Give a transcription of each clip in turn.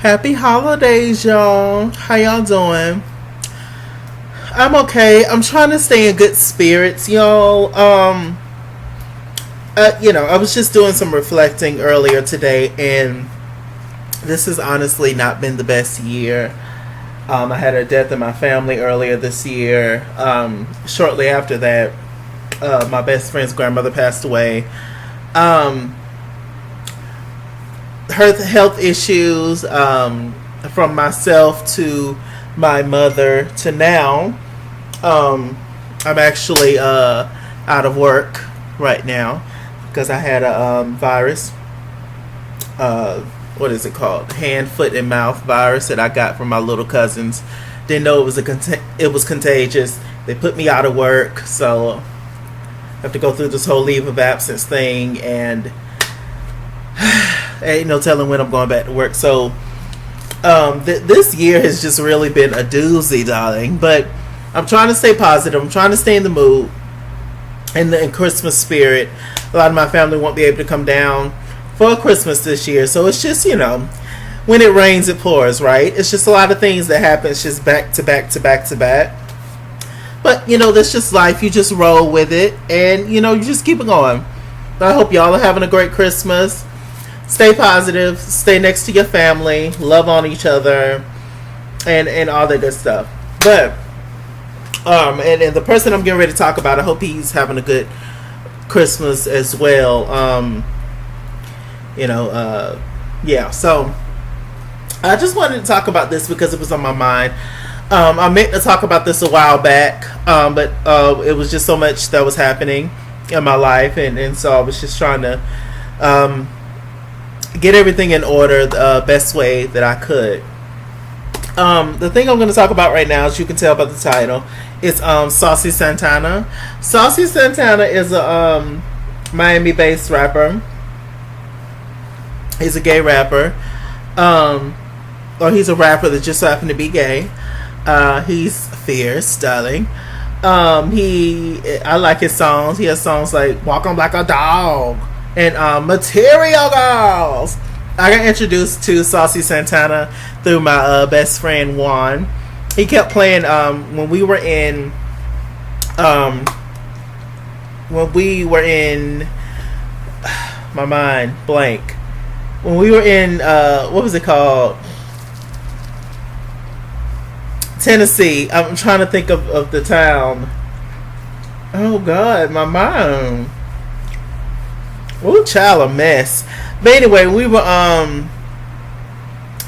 Happy holidays, y'all. How y'all doing? I'm okay. I'm trying to stay in good spirits, y'all. I was just doing some reflecting earlier today, and this has honestly not been the best year. I had a death in my family earlier this year. Shortly after that, my best friend's grandmother passed away. Um, Her health issues, from myself to my mother to now. I'm actually out of work right now because I had a virus. What is it called? Hand, foot, and mouth virus that I got from my little cousins. Didn't know it was contagious. They put me out of work, so I have to go through this whole leave of absence thing, and ain't no telling when I'm going back to work. So this year has just really been a doozy, darling. But I'm trying to stay positive. I'm trying to stay in the mood and in Christmas spirit. A lot of my family won't be able to come down for Christmas this year. So it's just, when it rains, it pours, right? It's just a lot of things that happen. It's just back to back to back to back. But, that's just life. You just roll with it. And, you just keep it going. I hope y'all are having a great Christmas. Stay positive. Stay next to your family. Love on each other. And all that good stuff. But, and the person I'm getting ready to talk about, I hope he's having a good Christmas as well. Yeah. So, I just wanted to talk about this because it was on my mind. I meant to talk about this a while back, but it was just so much that was happening in my life, and so I was just trying to get everything in order the best way that I could. The thing I'm going to talk about right now, as you can tell by the title, is Saucy Santana. Saucy Santana is a Miami-based rapper. He's a gay rapper. Or he's a rapper that just happened to be gay. He's fierce, darling. I like his songs. He has songs like "Walk On Like a Dog" and "Material Girls." I got introduced to Saucy Santana through my best friend Juan. He kept playing when we were in my mind blank. When we were in what was it called? Tennessee. I'm trying to think of the town. Oh God, my mind. Oh, child, a mess. But anyway, we were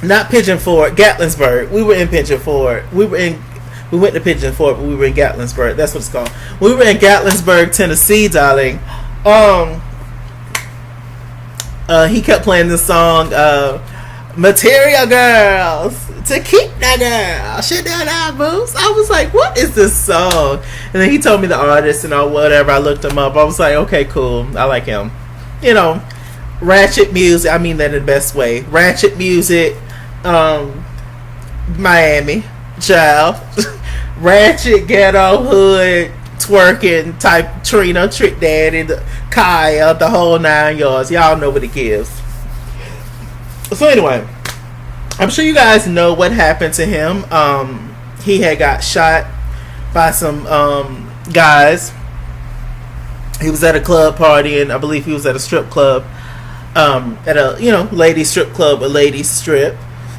not Pigeon Forge, Gatlinburg. We were in Pigeon Forge. We went to Pigeon Forge, but we were in Gatlinburg. That's what it's called. We were in Gatlinburg, Tennessee, darling. He kept playing this song, "Material Girls." To keep that girl, shit down our boots. I was like, what is this song? And then he told me the artist and all whatever. I looked him up. I was like, okay, cool. I like him. Ratchet music. I mean that in the best way. Ratchet music. Miami. Child. Ratchet, ghetto, hood, twerking type Trina, Trick Daddy, Kaya, the whole 9 yards. Y'all know what it gives. So anyway, I'm sure you guys know what happened to him. He had got shot by some guys. He was at a club party, and I believe he was at a strip club, at a ladies strip club, a ladies strip,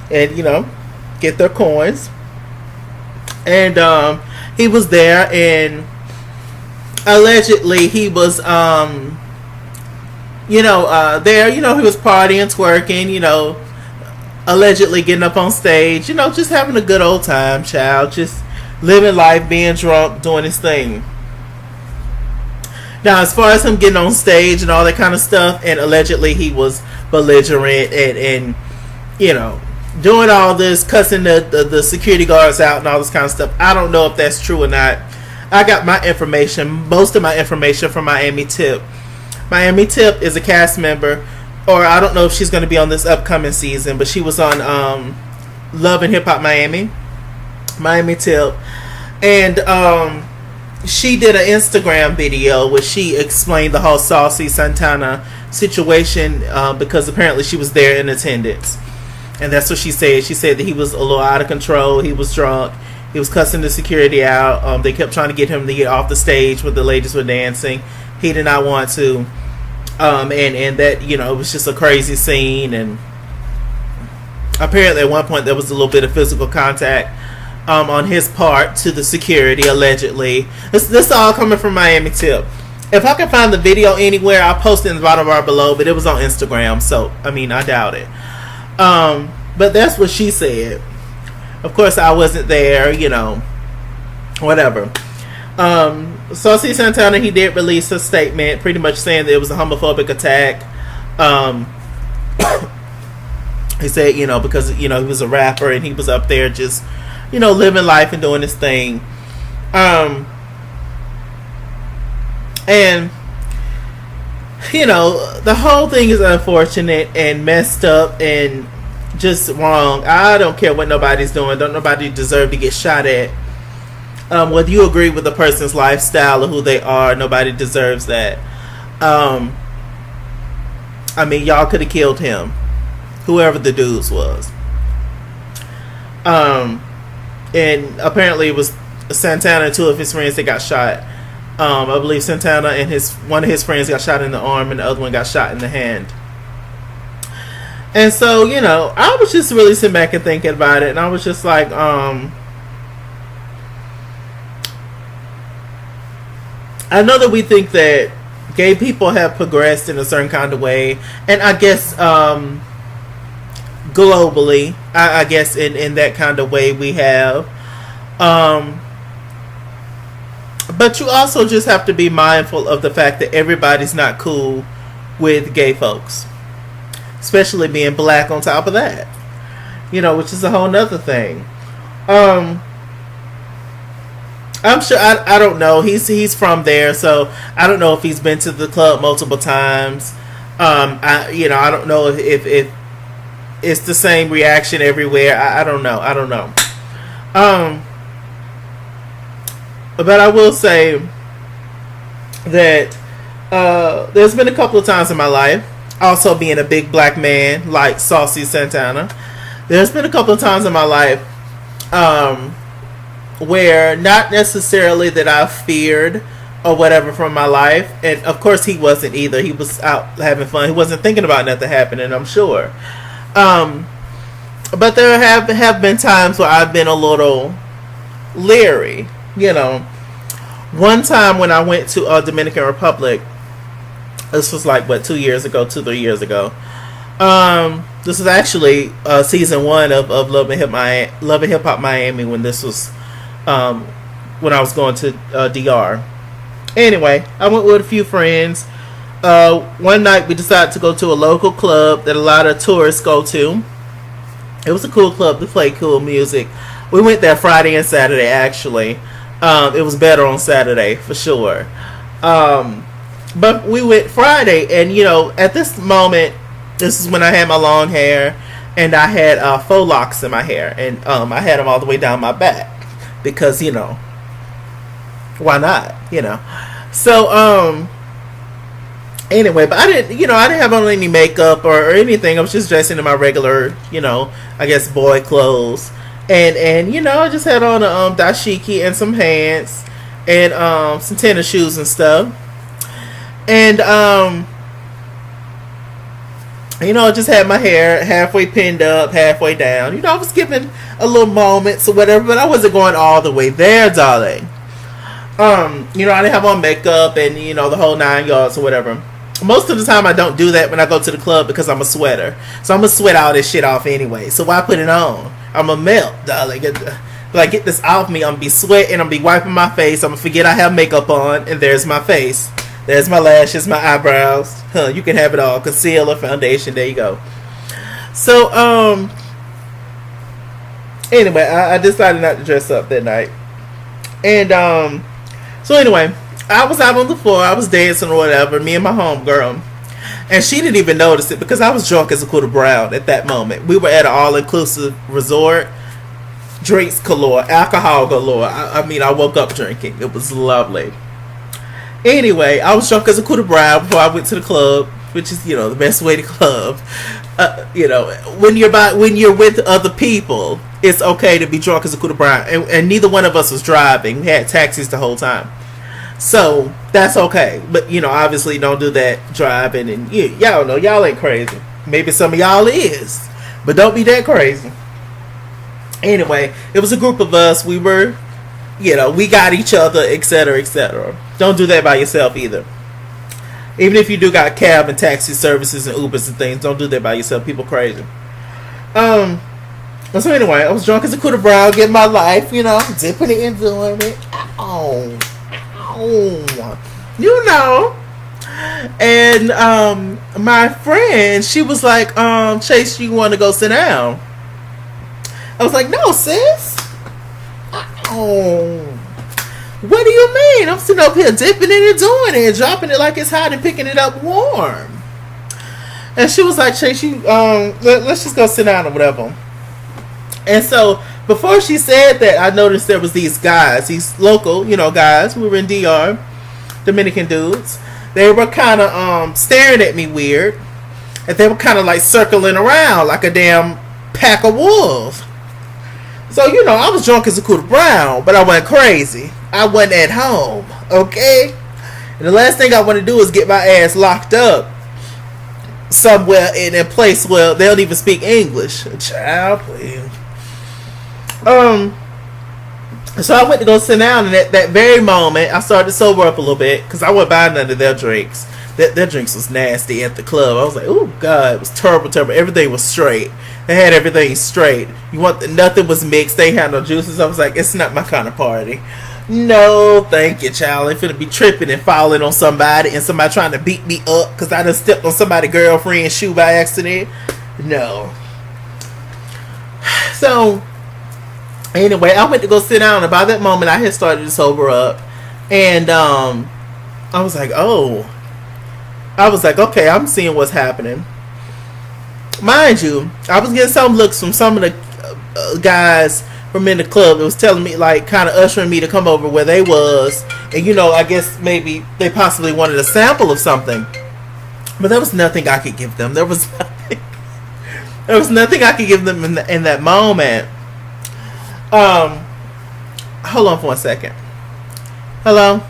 and get their coins. And he was there, and allegedly he was there. He was partying, twerking, allegedly getting up on stage, just having a good old time, child. Just living life, being drunk, doing his thing. Now, as far as him getting on stage and all that kind of stuff, and allegedly he was belligerent and doing all this, cussing the security guards out and all this kind of stuff. I don't know if that's true or not. I got most of my information from Miami Tip. Miami Tip is a cast member, or I don't know if she's going to be on this upcoming season, but she was on Love and Hip Hop Miami Tip, and she did an Instagram video where she explained the whole Saucy Santana situation, because apparently she was there in attendance. And that's what she said. She said that he was a little out of control. He was drunk. He was cussing the security out. They kept trying to get him to get off the stage where the ladies were dancing. He did not want to. And that, you know, it was just a crazy scene. And apparently at one point there was a little bit of physical contact on his part to the security, allegedly. This all coming from Miami Tip. If I can find the video anywhere, I'll post it in the bottom bar below, but it was on Instagram, so, I mean, I doubt it. But that's what she said. Of course, I wasn't there, you know, whatever. Saucy Santana, he did release a statement pretty much saying that it was a homophobic attack. He said, you know, because, you know, he was a rapper and he was up there just, you know, living life and doing his thing. And, you know, the whole thing is unfortunate and messed up and just wrong. I don't care what nobody's doing. Don't nobody deserve to get shot at. Whether you agree with the person's lifestyle or who they are, nobody deserves that. I mean, y'all could have killed him. Whoever the dudes was. And apparently it was Santana and two of his friends that got shot. I believe Santana and one of his friends got shot in the arm and the other one got shot in the hand. And so, you know, I was just really sitting back and thinking about it, and I was just like, I know that we think that gay people have progressed in a certain kind of way, and I guess globally, I guess in that kind of way we have. But you also just have to be mindful of the fact that everybody's not cool with gay folks. Especially being black on top of that. You know, which is a whole nother thing. I'm sure, I don't know. He's from there, so I don't know if he's been to the club multiple times. I don't know if it's the same reaction everywhere. I don't know. But I will say that there's been a couple of times in my life, also being a big black man like Saucy Santana, there's been a couple of times in my life where not necessarily that I feared or whatever from my life, and of course he wasn't either. He was out having fun. He wasn't thinking about nothing happening, I'm sure. But there have been times where I've been a little leery. You know, one time when I went to Dominican Republic, this was like 3 years ago. This was actually season 1 of Love and Hip Hop Miami, when this was when I was going to DR. Anyway, I went with a few friends. One night we decided to go to a local club that a lot of tourists go to. It was a cool club to play cool music. We went there Friday and Saturday, actually. It was better on Saturday, for sure. But we went Friday, and, you know, at this moment, this is when I had my long hair, and I had faux locks in my hair, and I had them all the way down my back, because, you know, why not, you know? So, anyway, but I didn't have on any makeup or anything. I was just dressing in my regular, you know, I guess boy clothes. And you know, I just had on a dashiki and some pants and some tennis shoes and stuff. And you know, I just had my hair halfway pinned up, halfway down. You know, I was giving a little moments or whatever, but I wasn't going all the way there, darling. You know, I didn't have on makeup and, you know, the whole 9 yards or whatever. Most of the time I don't do that when I go to the club because I'm a sweater. So I'm going to sweat all this shit off anyway. So why put it on? I'm going to melt, darling. Like, get this off me. I'm going to be sweating. I'm going to be wiping my face. I'm going to forget I have makeup on. And there's my face. There's my lashes, my eyebrows. You can have it all. Concealer, foundation. There you go. So, anyway, I decided not to dress up that night. And, so anyway, I was out on the floor. I was dancing or whatever. Me and my homegirl. And she didn't even notice it because I was drunk as a quarter brown at that moment. We were at an all-inclusive resort. Drinks galore. Alcohol galore. I mean, I woke up drinking. It was lovely. Anyway, I was drunk as a quarter brown before I went to the club. which is the best way to club. When you're with other people, it's okay to be drunk as a Cooter Brown, and neither one of us was driving. We had taxis the whole time, so that's okay. But obviously, don't do that driving, and y'all know y'all ain't crazy. Maybe some of y'all is, but don't be that crazy. Anyway, it was a group of us. We were, we got each other, etc., etc. Don't do that by yourself either. Even if you do got cab and taxi services and Ubers and things, don't do that by yourself. People crazy. So anyway, I was drunk as a Cooter Brown, getting my life, dipping it and doing it. Oh. And my friend, she was like, Chase, you want to go sit down? I was like, no, sis. Oh. What do you mean? I'm sitting up here dipping it and doing it, dropping it like it's hot and picking it up warm. And she was like, Chase, let's just go sit down or whatever. And so before she said that, I noticed there was these guys, these local, guys. We were in DR, Dominican dudes. They were kind of staring at me weird, and they were kind of like circling around like a damn pack of wolves. So I was drunk as a Cooter Brown, but I wasn't crazy. I wasn't at home, okay? And the last thing I want to do is get my ass locked up somewhere in a place where they don't even speak English. Child, please. So I went to go sit down, and at that very moment, I started to sober up a little bit because I wasn't buying none of their drinks. Their drinks was nasty at the club. I was like, oh God, it was terrible. Everything was straight. They had everything straight. Nothing was mixed. They had no juices. I was like, it's not my kind of party. No, thank you, child. I'm finna be tripping and falling on somebody, and somebody trying to beat me up because I done stepped on somebody's girlfriend's shoe by accident. No. So anyway, I went to go sit down, and by that moment, I had started to sober up, and I was like, okay, I'm seeing what's happening. Mind you, I was getting some looks from some of the guys from in the club that was telling me, like, kind of ushering me to come over where they was, and I guess maybe they possibly wanted a sample of something, but there was nothing I could give them. There was nothing I could give them in that moment. Hold on for a second. Hello?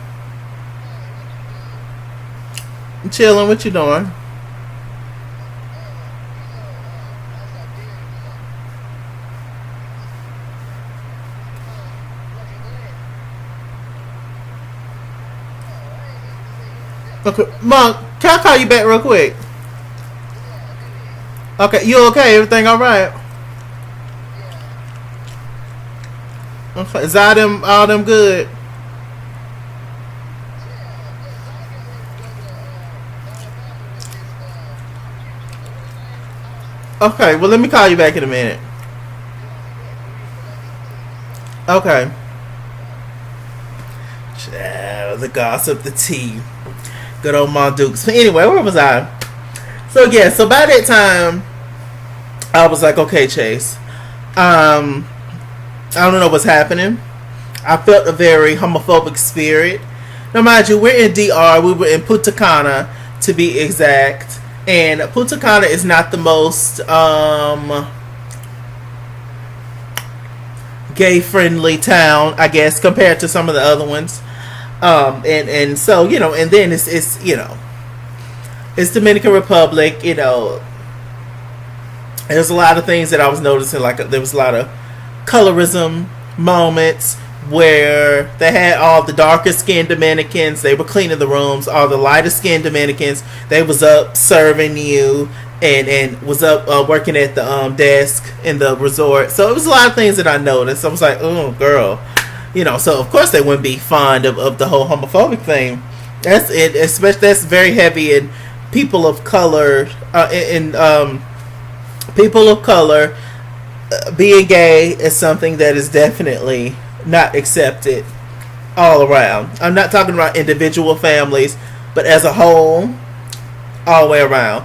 I'm chilling. What you doing? Okay, Monk, can I call you back real quick? Okay, you okay? Everything all right? Okay, is all them good? Okay, well, let me call you back in a minute. Okay. Child, the gossip, the tea. Good old Dukes. But anyway, where was I? So by that time, I was like, okay, Chase. I don't know what's happening. I felt a very homophobic spirit. Now, mind you, we're in DR. We were in Punta Cana, to be exact. And Punta Cana is not the most gay-friendly town, I guess, compared to some of the other ones. And so, and then it's Dominican Republic, there's a lot of things that I was noticing, like there was a lot of colorism moments where they had all the darker skinned Dominicans, they were cleaning the rooms, all the lighter skinned Dominicans, they was up serving you and was up working at the desk in the resort. So it was a lot of things that I noticed. I was like, oh girl. So of course they wouldn't be fond of the whole homophobic thing. That's it. Especially that's very heavy in people of color. People of color being gay is something that is definitely not accepted all around. I'm not talking about individual families, but as a whole, all the way around.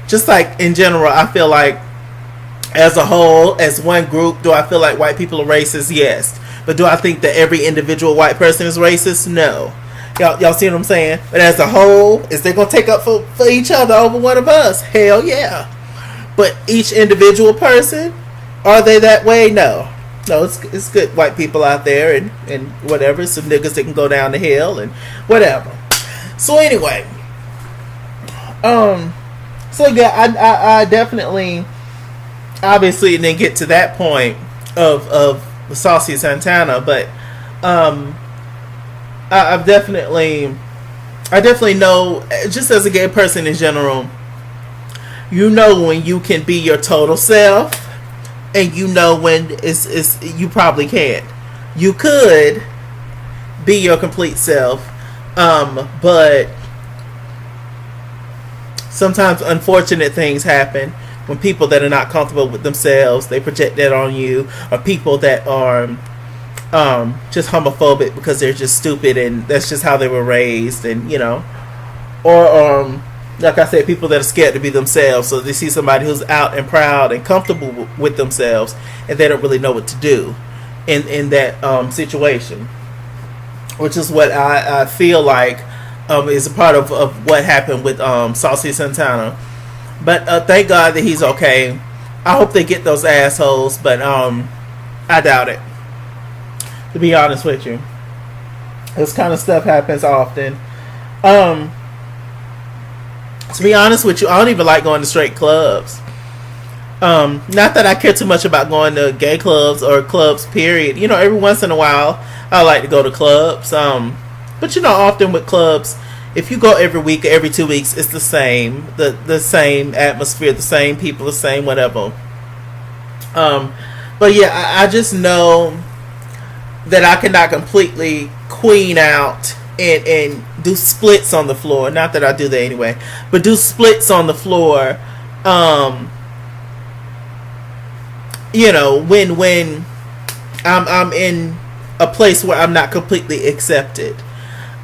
Just like in general, I feel like as a whole, as one group, do I feel like white people are racist? Yes. But do I think that every individual white person is racist? No. Y'all see what I'm saying? But as a whole, is they gonna take up for each other over one of us? Hell yeah. But each individual person, are they that way? No. No, it's good white people out there and whatever. Some niggas that can go down the hill and whatever. So anyway, so yeah, I definitely, obviously didn't get to that point of Saucy Santana, but I definitely know, just as a gay person in general, you know when you can be your total self, and you know when it's you probably can't. You could be your complete self, but sometimes unfortunate things happen when people that are not comfortable with themselves, they project that on you, or people that are just homophobic because they're just stupid and that's just how they were raised, and or like I said, people that are scared to be themselves, so they see somebody who's out and proud and comfortable with themselves, and they don't really know what to do in that situation, which is what I feel like is a part of what happened with Saucy Santana. But thank God that he's okay. I hope they get those assholes, but I doubt it, to be honest with you. This kind of stuff happens often. To be honest with you, I don't even like going to straight clubs. Not that I care too much about going to gay clubs or clubs, period. Every once in a while, I like to go to clubs. But often with clubs, if you go every week or every 2 weeks, it's the same. The same atmosphere, the same people, the same whatever. But yeah, I just know that I cannot completely queen out and do splits on the floor. Not that I do that anyway, but do splits on the floor. When I'm in a place where I'm not completely accepted.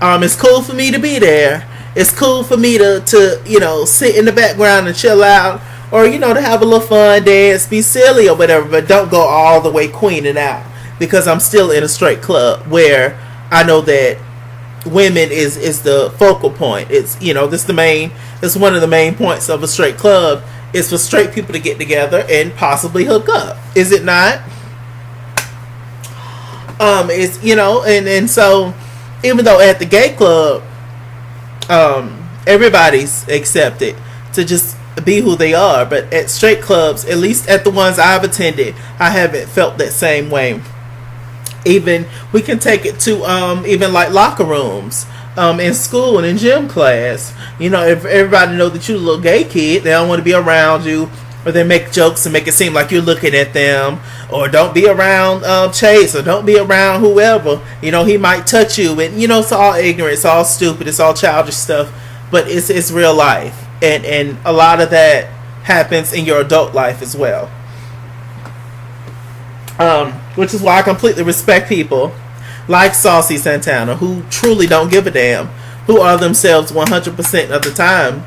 It's cool for me to be there. It's cool for me to sit in the background and chill out, or to have a little fun, dance, be silly or whatever, but don't go all the way queening out, because I'm still in a straight club where I know that women is the focal point. It's it's one of the main points of a straight club, is for straight people to get together and possibly hook up. Is it not? It's and so even though at the gay club everybody's accepted to just be who they are, but at straight clubs, at least at the ones I've attended, I haven't felt that same way. Even we can take it to even like locker rooms in school and in gym class. If everybody know that you're a little gay kid, they don't want to be around you, or they make jokes and make it seem like you're looking at them, or don't be around Chase, or don't be around whoever. He might touch you, and it's all ignorant, it's all stupid, it's all childish stuff, but it's real life, and a lot of that happens in your adult life as well. Which is why I completely respect people like Saucy Santana, who truly don't give a damn, who are themselves 100% of the time.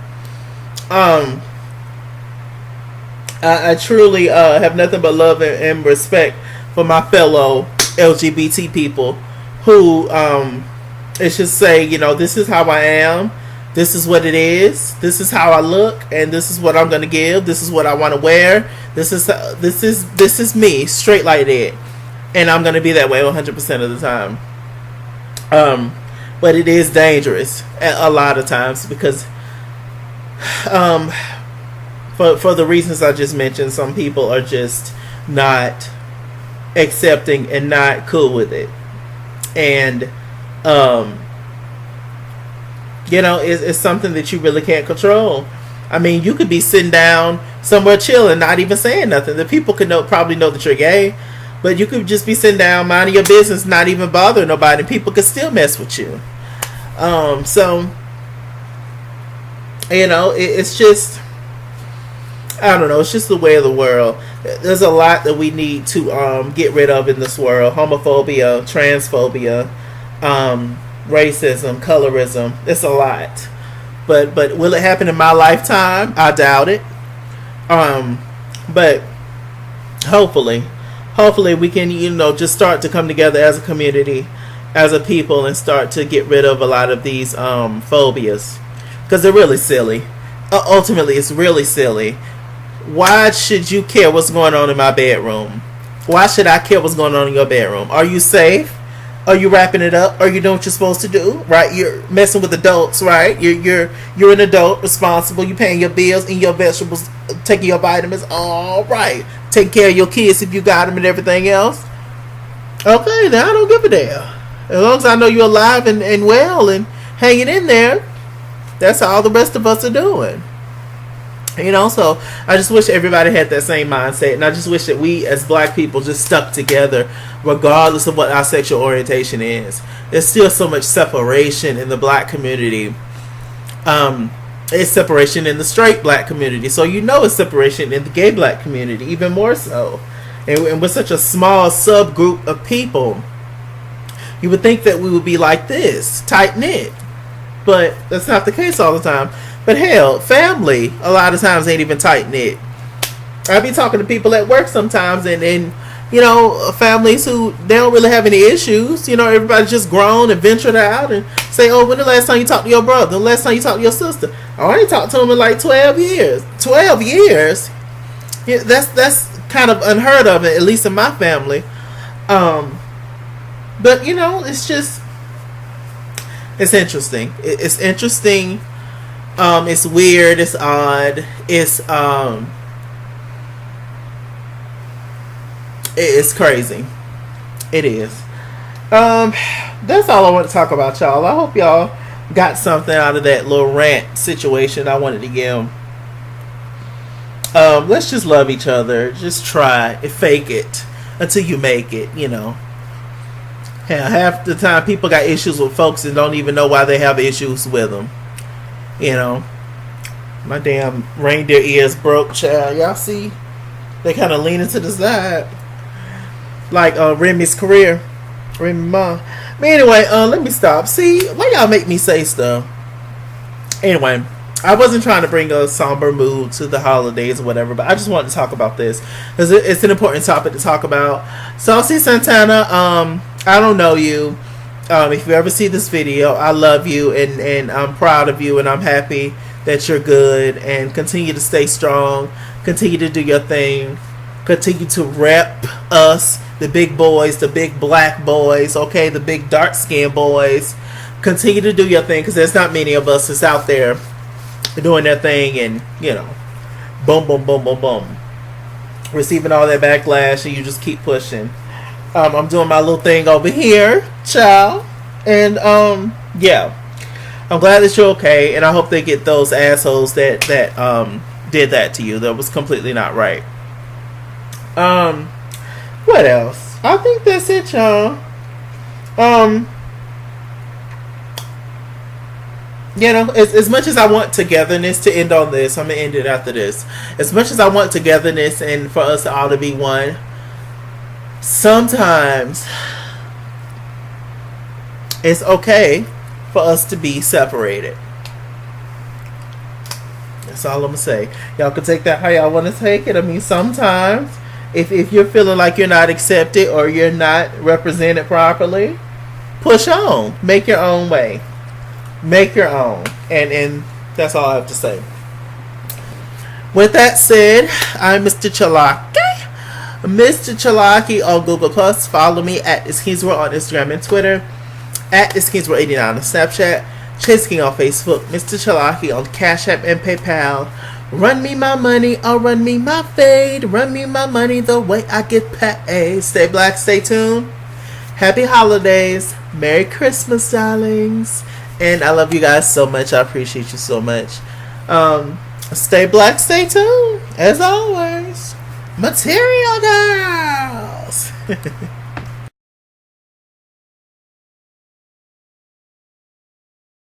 I truly have nothing but love and respect for my fellow LGBT people who it's just say, this is how I am, this is what it is how I look, and this is what I'm gonna give, this is what I want to wear, this is me, straight like that, and I'm gonna be that way 100% of the time. But it is dangerous a lot of times, because for the reasons I just mentioned, some people are just not accepting and not cool with it, and it's something that you really can't control. I mean, you could be sitting down somewhere chilling, not even saying nothing. The people could probably know that you're gay, but you could just be sitting down, minding your business, not even bothering nobody, and people could still mess with you. So it's just, I don't know, it's just the way of the world. There's a lot that we need to get rid of in this world: homophobia, transphobia, racism, colorism. It's a lot, but will it happen in my lifetime? I doubt it. But hopefully we can just start to come together as a community as a people and start to get rid of a lot of these phobias, because they're really silly. Ultimately, it's really silly. Why should you care what's going on in my bedroom? Why should I care what's going on in your bedroom? Are you safe? Are you wrapping it up? Are you doing what you're supposed to do? Right? You're messing with adults, right? You're an adult, responsible. You paying your bills, eating your vegetables, taking your vitamins. All right. Take care of your kids if you got them and everything else. Okay, now I don't give a damn. As long as I know you're alive and well and hanging in there, that's all the rest of us are doing. So I just wish everybody had that same mindset, and I just wish that we as black people just stuck together regardless of what our sexual orientation is. There's still so much separation in the black community. It's separation in the straight black community, so it's separation in the gay black community, even more so. And we're such a small subgroup of people, you would think that we would be like this, tight-knit, but that's not the case all the time. But hell, family a lot of times ain't even tight knit. I be talking to people at work sometimes, and families who they don't really have any issues. Everybody's just grown and ventured out, and say, "Oh, when the last time you talked to your brother? The last time you talked to your sister?" Oh, I ain't talked to him in like 12 years. 12 years. Yeah, that's kind of unheard of, at least in my family. But it's interesting. It's interesting. It's weird. It's odd. It's crazy. It is. That's all I want to talk about, y'all. I hope y'all got something out of that little rant situation I wanted to give. Let's just love each other. Just try and fake it until you make it. Half the time people got issues with folks and don't even know why they have issues with them. My damn reindeer ears broke, child. Y'all see? They kind of leaning to the side. Like Remy's career. Remy Ma. But anyway, let me stop. See, why y'all make me say stuff? Anyway, I wasn't trying to bring a somber mood to the holidays or whatever, but I just wanted to talk about this because it's an important topic to talk about. Saucy Santana, I don't know you. If you ever see this video, I love you and I'm proud of you, and I'm happy that you're good, and continue to stay strong, continue to do your thing, continue to rep us, the big boys, the big black boys, okay, the big dark skinned boys. Continue to do your thing, because there's not many of us that's out there doing their thing and boom boom boom boom boom, receiving all that backlash, and you just keep pushing. I'm doing my little thing over here, child. And yeah, I'm glad that you're okay, and I hope they get those assholes that did that to you. That was completely not right. What else? I think that's it, y'all. As much as I want togetherness, to end on this, I'm gonna end it after this. As much as I want togetherness and for us all to be one, sometimes it's okay for us to be separated. That's all I'm gonna say. Y'all can take that how y'all want to take it. I mean, sometimes if you're feeling like you're not accepted or you're not represented properly, push on. Make your own way. Make your own. And that's all I have to say. With that said, I'm Mr. Chalaki. Mr. Chalaki on Google Plus. Follow me at IsKingsWorld on Instagram and Twitter. At IsKingsWorld89 on Snapchat. Chase King on Facebook. Mr. Chalaki on Cash App and PayPal. Run me my money or run me my fade. Run me my money the way I get paid. Stay black, stay tuned. Happy holidays. Merry Christmas, darlings. And I love you guys so much. I appreciate you so much. Stay black, stay tuned. As always. Material girls.